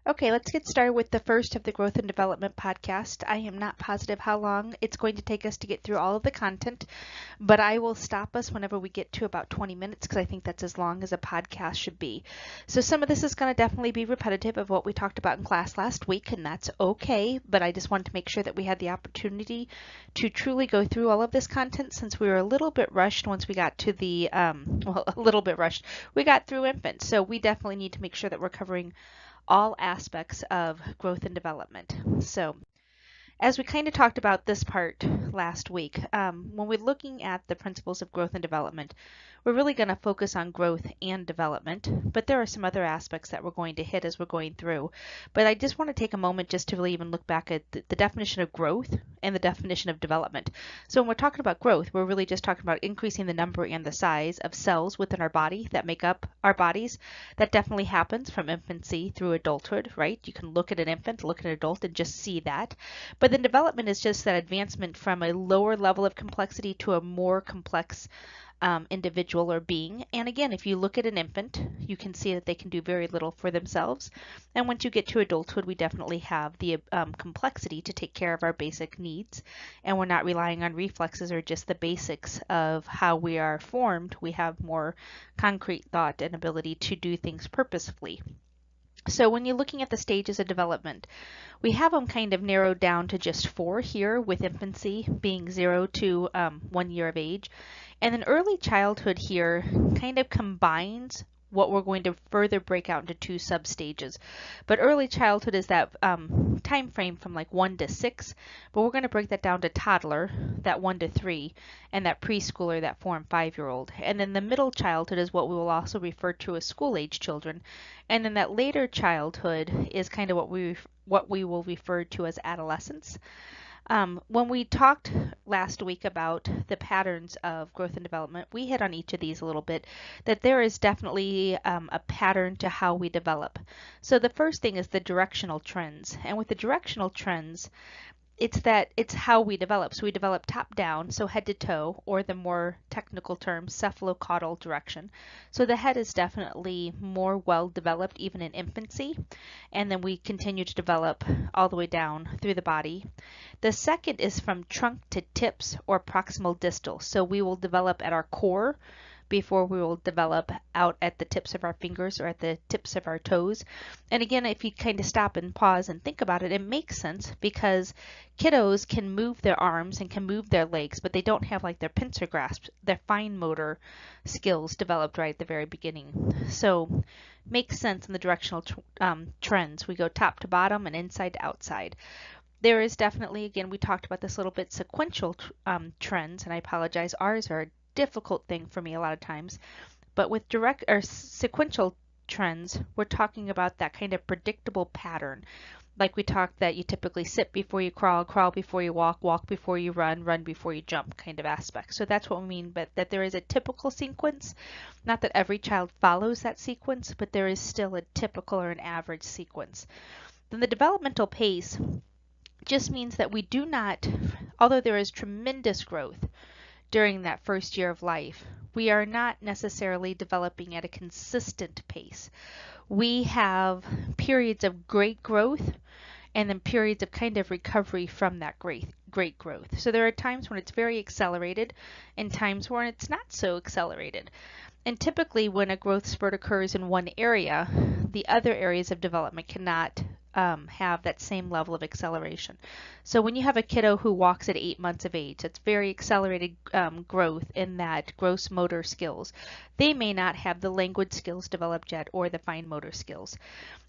Okay, let's get started with the first of the Growth and Development podcast. I am not positive how long it's going to take us to get through all of the content, but I will stop us whenever we get to about 20 minutes because I think that's as long as a podcast should be. So some of this is going to definitely be repetitive of what we talked about in class last week, and that's okay, but I just wanted to make sure that we had the opportunity to truly go through all of this content since we were a little bit rushed once we got to the, a little bit rushed. We got through infants, so we definitely need to make sure that we're covering all aspects of growth and development. So as we kind of talked about this part last week, when we're looking at the principles of growth and development, we're really going to focus on growth and development, but there are some other aspects that we're going to hit as we're going through. But I just want to take a moment just to really even look back at the definition of growth and the definition of development. So when we're talking about growth, we're really just talking about increasing the number and the size of cells within our body that make up our bodies. That definitely happens from infancy through adulthood, right? You can look at an infant, look at an adult, and just see that. But then development is just that advancement from a lower level of complexity to a more complex individual or being. And again, if you look at an infant, you can see that they can do very little for themselves. And once you get to adulthood, we definitely have the complexity to take care of our basic needs. And we're not relying on reflexes or just the basics of how we are formed. We have more concrete thought and ability to do things purposefully. So when you're looking at the stages of development, we have them kind of narrowed down to just 4 here, with infancy being 0 to 1 year of age. And then early childhood here kind of combines what we're going to further break out into 2 substages. But early childhood is that time frame from like 1 to 6, but we're going to break that down to toddler, that 1 to 3, and that preschooler, that 4 and 5-year-old. And then the middle childhood is what we will also refer to as school-age children. And then that later childhood is kind of what we will refer to as adolescence. When we talked last week about the patterns of growth and development, we hit on each of these a little bit, that there is definitely a pattern to how we develop. So the first thing is the directional trends. And with the directional trends, it's how we develop. So we develop top down, so head to toe, or the more technical term, cephalocaudal direction. So the head is definitely more well developed even in infancy, and then we continue to develop all the way down through the body. The second is from trunk to tips, or proximal distal. So we will develop at our core before we will develop out at the tips of our fingers or at the tips of our toes. And again, if you kind of stop and pause and think about it, it makes sense because kiddos can move their arms and can move their legs, but they don't have like their pincer grasp, their fine motor skills developed right at the very beginning. So makes sense in the directional trends. We go top to bottom and inside to outside. There is definitely, again, we talked about this a little bit, sequential trends, and I apologize, ours are a difficult thing for me a lot of times, but with direct or sequential trends, we're talking about that kind of predictable pattern. Like we talked that you typically sit before you crawl, crawl before you walk, walk before you run, run before you jump kind of aspect. So that's what we mean, but that there is a typical sequence. Not that every child follows that sequence, but there is still a typical or an average sequence. Then the developmental pace just means that we do not, although there is tremendous growth during that first year of life, we are not necessarily developing at a consistent pace. We have periods of great growth and then periods of kind of recovery from that great growth. So there are times when it's very accelerated and times when it's not so accelerated. And typically when a growth spurt occurs in one area, the other areas of development cannot have that same level of acceleration. So when you have a kiddo who walks at 8 months of age, it's very accelerated growth in that gross motor skills. They may not have the language skills developed yet or the fine motor skills.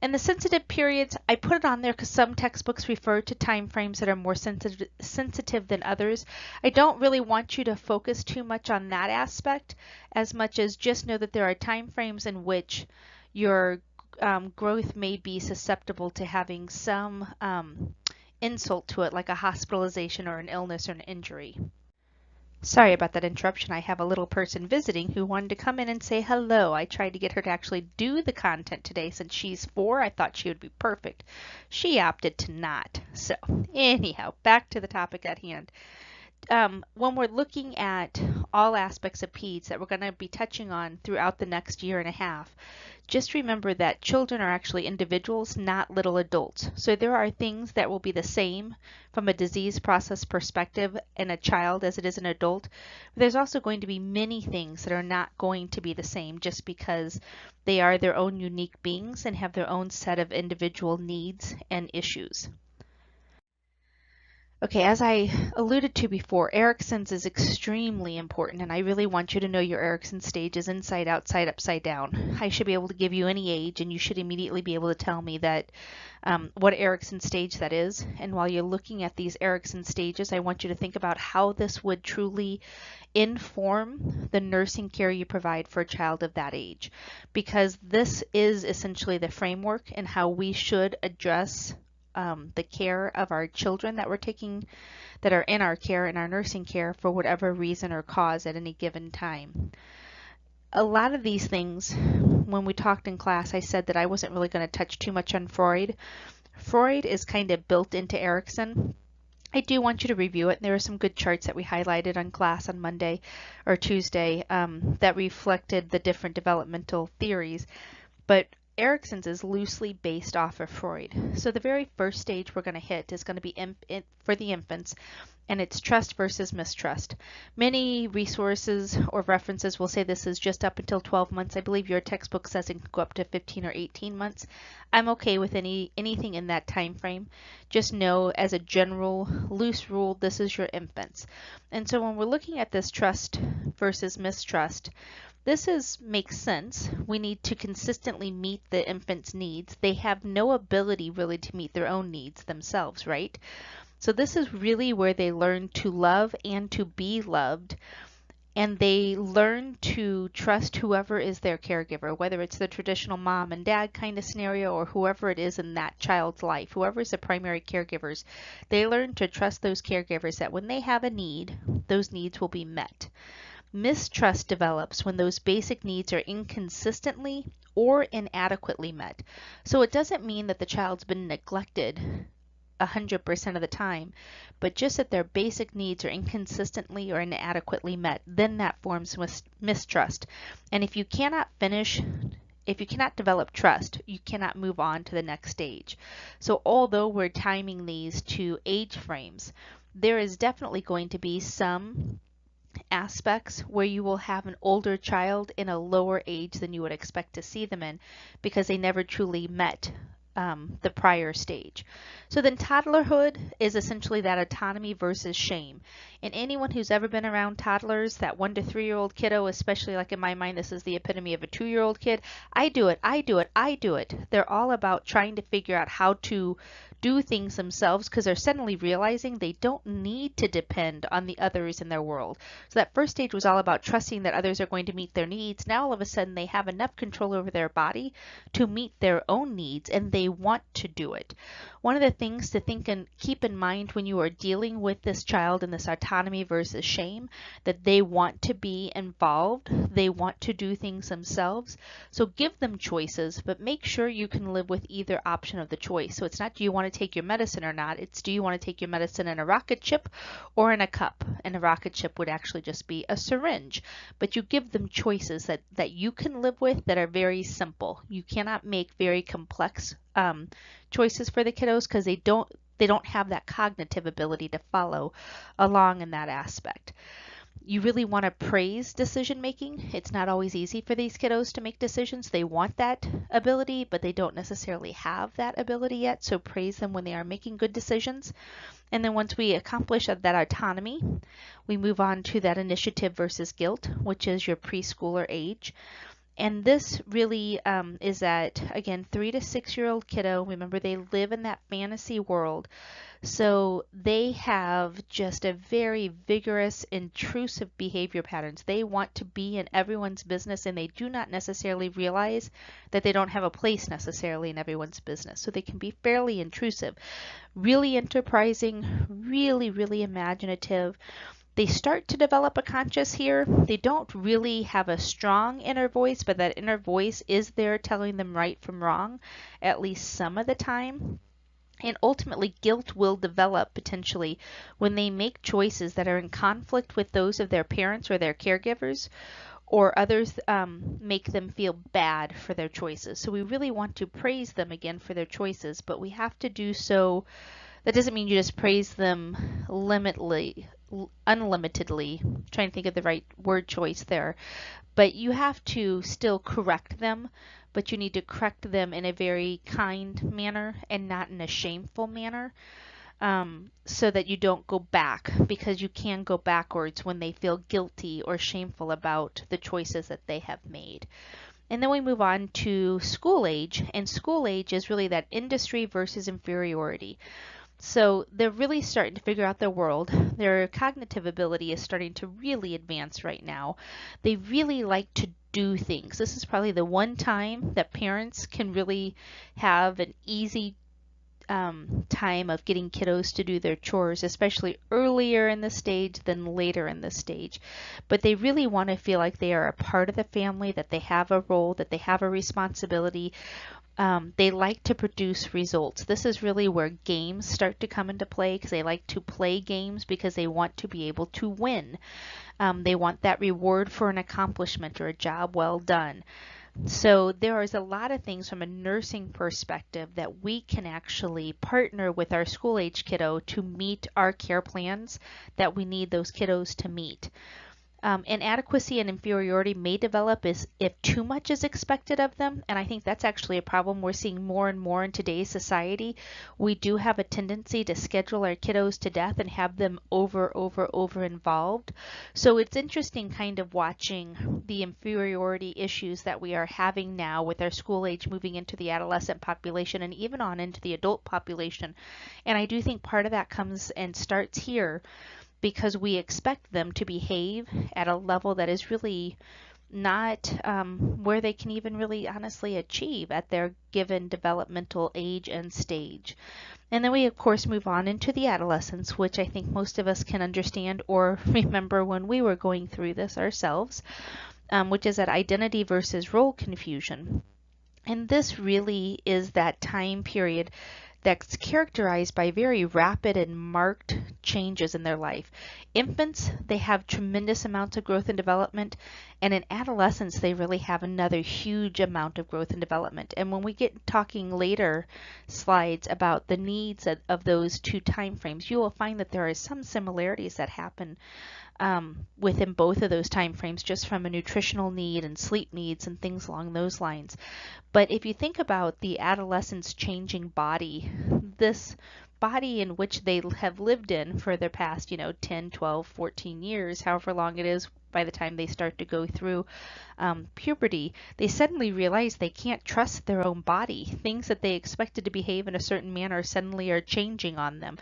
And the sensitive periods, I put it on there because some textbooks refer to time frames that are more sensitive than others. I don't really want you to focus too much on that aspect as much as just know that there are time frames in which your growth may be susceptible to having some insult to it, like a hospitalization or an illness or an injury. Sorry about that interruption. I have a little person visiting who wanted to come in and say hello. I tried to get her to actually do the content today since she's 4. I thought she would be perfect. She opted to not. So anyhow, back to the topic at hand. when we're looking at all aspects of peds that we're going to be touching on throughout the next year and a half, just remember that children are actually individuals, not little adults. So there are things that will be the same from a disease process perspective in a child as it is an adult. There's also going to be many things that are not going to be the same just because they are their own unique beings and have their own set of individual needs and issues. Okay, as I alluded to before, Erickson's is extremely important, and I really want you to know your Erickson stages inside, outside, upside down. I should be able to give you any age, and you should immediately be able to tell me that what Erickson stage that is. And while you're looking at these Erickson stages, I want you to think about how this would truly inform the nursing care you provide for a child of that age, because this is essentially the framework and how we should address the care of our children that we're taking, that are in our care, in our nursing care, for whatever reason or cause at any given time. A lot of these things, when we talked in class, I said that I wasn't really going to touch too much on Freud. Freud is kind of built into Erickson. I do want you to review it. There are some good charts that we highlighted on class on Monday or Tuesday that reflected the different developmental theories, but Erickson's is loosely based off of Freud. So the very first stage we're going to hit is going to be for the infants, and it's trust versus mistrust. Many resources or references will say this is just up until 12 months. I believe your textbook says it can go up to 15 or 18 months. I'm okay with anything in that time frame. Just know, as a general loose rule, this is your infants. And so when we're looking at this trust versus mistrust, this makes sense. We need to consistently meet the infant's needs. They have no ability really to meet their own needs themselves, right? So this is really where they learn to love and to be loved, and they learn to trust whoever is their caregiver, whether it's the traditional mom and dad kind of scenario or whoever it is in that child's life, whoever is the primary caregivers. They learn to trust those caregivers that when they have a need, those needs will be met. Mistrust develops when those basic needs are inconsistently or inadequately met. So it doesn't mean that the child's been neglected 100% of the time, but just that their basic needs are inconsistently or inadequately met. Then that forms mistrust. And if you cannot develop trust, you cannot move on to the next stage. So although we're timing these to age frames, there is definitely going to be some aspects where you will have an older child in a lower age than you would expect to see them in because they never truly met the prior stage. So then toddlerhood is essentially that autonomy versus shame. And anyone who's ever been around toddlers, that 1 to 3-year-old kiddo, especially like in my mind, this is the epitome of a 2-year-old kid. I do it, I do it, I do it. They're all about trying to figure out how to do things themselves because they're suddenly realizing they don't need to depend on the others in their world. So that first stage was all about trusting that others are going to meet their needs. Now all of a sudden they have enough control over their body to meet their own needs, and they want to do it. One of the things to think and keep in mind when you are dealing with this child in this autonomy versus shame, that they want to be involved, they want to do things themselves. So give them choices, but make sure you can live with either option of the choice. So it's not, do you want to take your medicine or not? It's, do you want to take your medicine in a rocket ship or in a cup? And a rocket ship would actually just be a syringe. But you give them choices that you can live with that are very simple. You cannot make very complex choices for the kiddos because they don't have that cognitive ability to follow along in that aspect. You really want to praise decision making. It's not always easy for these kiddos to make decisions. They want that ability, but they don't necessarily have that ability yet. So praise them when they are making good decisions. And then once we accomplish that autonomy, we move on to that initiative versus guilt, which is your preschooler age. And this really is that, again, 3 to 6-year-old kiddo. Remember, they live in that fantasy world. So they have just a very vigorous, intrusive behavior patterns. They want to be in everyone's business, and they do not necessarily realize that they don't have a place necessarily in everyone's business. So they can be fairly intrusive, really enterprising, really, really imaginative. They start to develop a conscious here. They don't really have a strong inner voice, but that inner voice is there telling them right from wrong, at least some of the time. And ultimately, guilt will develop potentially when they make choices that are in conflict with those of their parents or their caregivers, or others make them feel bad for their choices. So we really want to praise them again for their choices, but we have to do so. That doesn't mean you just praise them unlimitedly. I'm trying to think of the right word choice there. But you have to still correct them, but you need to correct them in a very kind manner and not in a shameful manner, so that you don't go back, because you can go backwards when they feel guilty or shameful about the choices that they have made. And then we move on to school age, and school age is really that industry versus inferiority. So they're really starting to figure out their world. Their cognitive ability is starting to really advance right now. They really like to do things. This is probably the one time that parents can really have an easy time of getting kiddos to do their chores, especially earlier in the stage than later in the stage. But they really want to feel like they are a part of the family, that they have a role, that they have a responsibility. They like to produce results. This is really where games start to come into play, because they like to play games because they want to be able to win. They want that reward for an accomplishment or a job well done. So there is a lot of things from a nursing perspective that we can actually partner with our school age kiddo to meet our care plans that we need those kiddos to meet. Inadequacy and inferiority may develop if too much is expected of them, and I think that's actually a problem we're seeing more and more in today's society. We do have a tendency to schedule our kiddos to death and have them over involved. So it's interesting kind of watching the inferiority issues that we are having now with our school age moving into the adolescent population and even on into the adult population. And I do think part of that comes and starts here, because we expect them to behave at a level that is really not where they can even really honestly achieve at their given developmental age and stage. And then we of course move on into the adolescence, which I think most of us can understand or remember when we were going through this ourselves, which is that identity versus role confusion. And this really is that time period that's characterized by very rapid and marked changes in their life. Infants, they have tremendous amounts of growth and development, and in adolescence, they really have another huge amount of growth and development. And when we get talking later slides about the needs of those two time frames, you will find that there are some similarities that happen within both of those time frames, just from a nutritional need and sleep needs and things along those lines. But if you think about the adolescent's changing body, this body in which they have lived in for the past, 10, 12, 14 years, however long it is by the time they start to go through puberty, they suddenly realize they can't trust their own body. Things that they expected to behave in a certain manner suddenly are changing on them.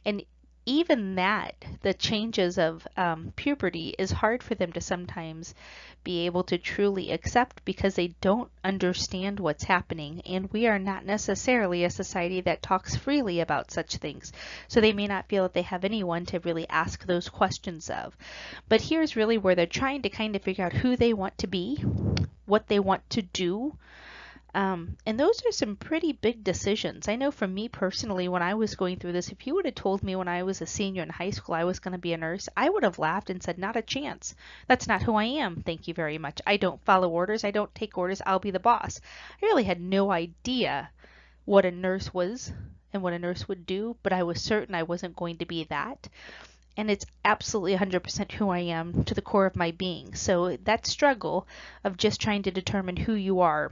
And even that, the changes of puberty, is hard for them to sometimes be able to truly accept, because they don't understand what's happening, and we are not necessarily a society that talks freely about such things, so they may not feel that they have anyone to really ask those questions of. But here's really where they're trying to kind of figure out who they want to be, what they want to do. And those are some pretty big decisions. I know for me personally, when I was going through this, if you would have told me when I was a senior in high school I was going to be a nurse, I would have laughed and said, not a chance. That's not who I am. Thank you very much. I don't follow orders. I don't take orders. I'll be the boss. I really had no idea what a nurse was and what a nurse would do, but I was certain I wasn't going to be that. And it's absolutely 100% who I am to the core of my being. So that struggle of just trying to determine who you are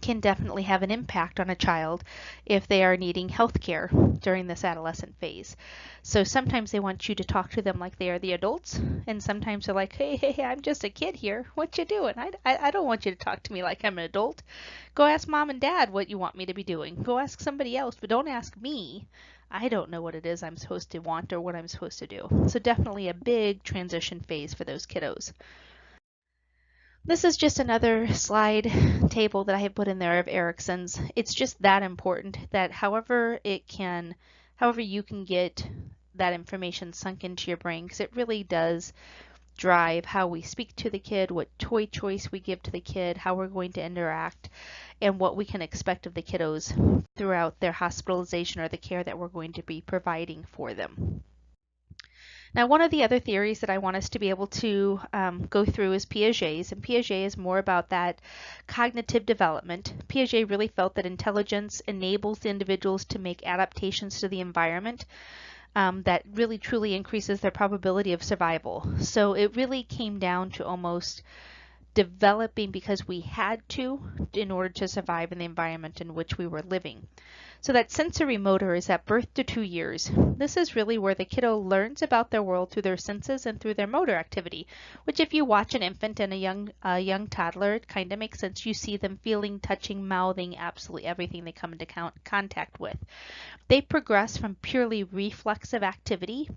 can definitely have an impact on a child if they are needing health care during this adolescent phase. So sometimes they want you to talk to them like they are the adults, and sometimes they're like, hey, I'm just a kid here. What you doing? I don't want you to talk to me like I'm an adult. Go ask mom and dad what you want me to be doing. Go ask somebody else, but don't ask me. I don't know what it is I'm supposed to want or what I'm supposed to do. So definitely a big transition phase for those kiddos. This is just another slide table that I have put in there of Erickson's. It's just that important that however you can get that information sunk into your brain, because it really does drive how we speak to the kid, what toy choice we give to the kid, how we're going to interact, and what we can expect of the kiddos throughout their hospitalization or the care that we're going to be providing for them. Now, one of the other theories that I want us to be able to go through is Piaget's, and Piaget is more about that cognitive development. Piaget really felt that intelligence enables the individuals to make adaptations to the environment that really truly increases their probability of survival. So it really came down to almost developing because we had to in order to survive in the environment in which we were living. So that sensory motor is at birth to 2 years. This is really where the kiddo learns about their world through their senses and through their motor activity, which if you watch an infant and a young toddler, it kind of makes sense. You see them feeling, touching, mouthing, absolutely everything they come into contact with. They progress from purely reflexive activity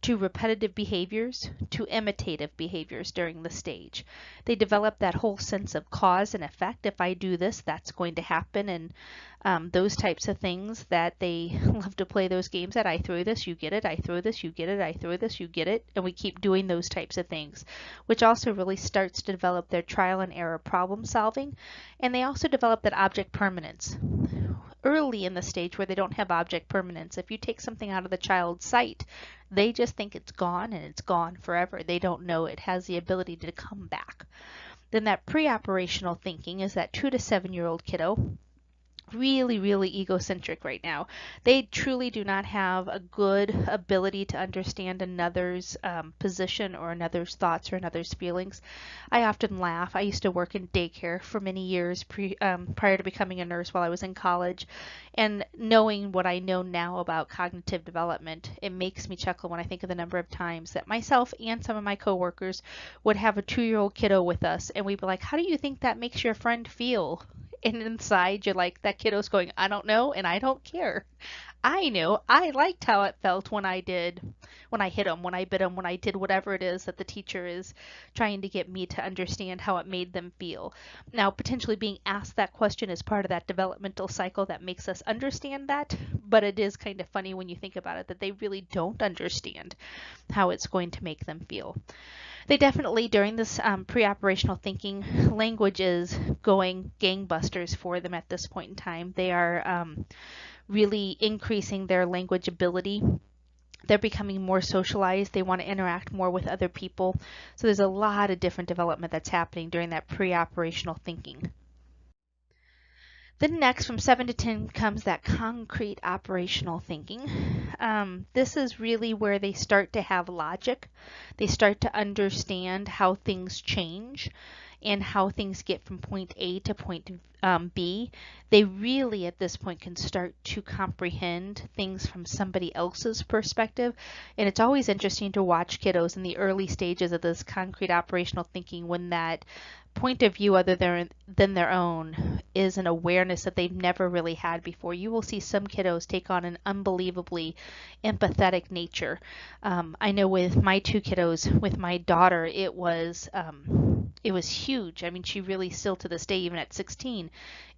to repetitive behaviors to imitative behaviors during the stage. They develop that whole sense of cause and effect. If I do this, that's going to happen, and those types of things that they love to play those games at. I throw this, you get it. I throw this, you get it. I throw this, you get it. And we keep doing those types of things, which also really starts to develop their trial and error problem solving. And they also develop that object permanence. Early in the stage where they don't have object permanence, if you take something out of the child's sight, they just think it's gone and it's gone forever. They don't know it has the ability to come back. Then that pre-operational thinking is that 2 to 7-year-old kiddo, really egocentric right now. They truly do not have a good ability to understand another's position or another's thoughts or another's feelings. I often laugh. I used to work in daycare for many years prior to becoming a nurse while I was in college, and knowing what I know now about cognitive development, it makes me chuckle when I think of the number of times that myself and some of my coworkers would have a 2-year-old kiddo with us, and we'd be like, how do you think that makes your friend feel? And inside you're like, that kiddo's going, I don't know, and I don't care. I knew I liked how it felt when I hit them, when I bit them, when I did whatever it is that the teacher is trying to get me to understand how it made them feel. Now, potentially being asked that question is part of that developmental cycle that makes us understand that, but it is kind of funny when you think about it that they really don't understand how it's going to make them feel. They definitely, during this pre-operational thinking, language is going gangbusters for them at this point in time. They are really increasing their language ability. They're becoming more socialized. They want to interact more with other people. So there's a lot of different development that's happening during that pre-operational thinking. Then next, from 7 to 10, comes that concrete operational thinking. This is really where they start to have logic. They start to understand how things change and how things get from point A to point B. They really, at this point, can start to comprehend things from somebody else's perspective. And it's always interesting to watch kiddos in the early stages of this concrete operational thinking when that point of view other than their own is an awareness that they've never really had before. You will see some kiddos take on an unbelievably empathetic nature. I know with my 2 kiddos, with my daughter, it was huge. I mean, she really still to this day, even at 16,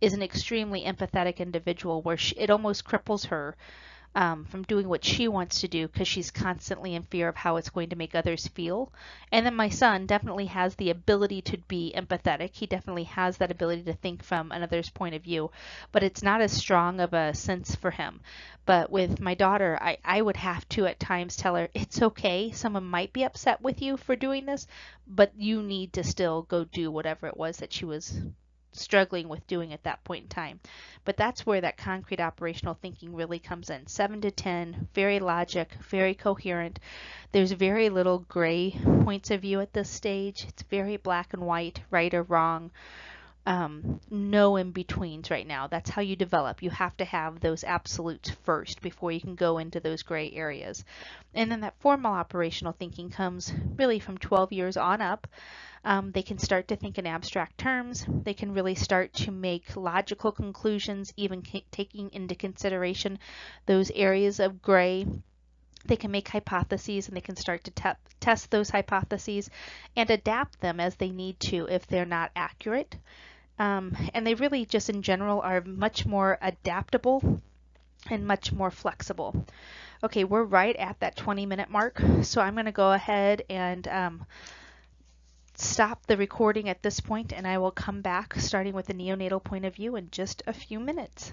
is an extremely empathetic individual where it almost cripples her from doing what she wants to do because she's constantly in fear of how it's going to make others feel. And then my son definitely has the ability to be empathetic. He definitely has that ability to think from another's point of view, but it's not as strong of a sense for him. But with my daughter, I would have to at times tell her, it's okay, someone might be upset with you for doing this, but you need to still go do whatever it was that she was struggling with doing at that point in time. But that's where that concrete operational thinking really comes in. 7 to 10, very logic, very coherent. There's very little gray points of view at this stage. It's very black and white, right or wrong. No in-betweens right now. That's how you develop. You have to have those absolutes first before you can go into those gray areas. And then that formal operational thinking comes really from 12 years on up. They can start to think in abstract terms. They can really start to make logical conclusions, even taking into consideration those areas of gray. They can make hypotheses, and they can start to test those hypotheses and adapt them as they need to if they're not accurate. And they really just in general are much more adaptable and much more flexible. Okay, we're right at that 20-minute mark, so I'm going to go ahead and stop the recording at this point and I will come back starting with the neonatal point of view in just a few minutes.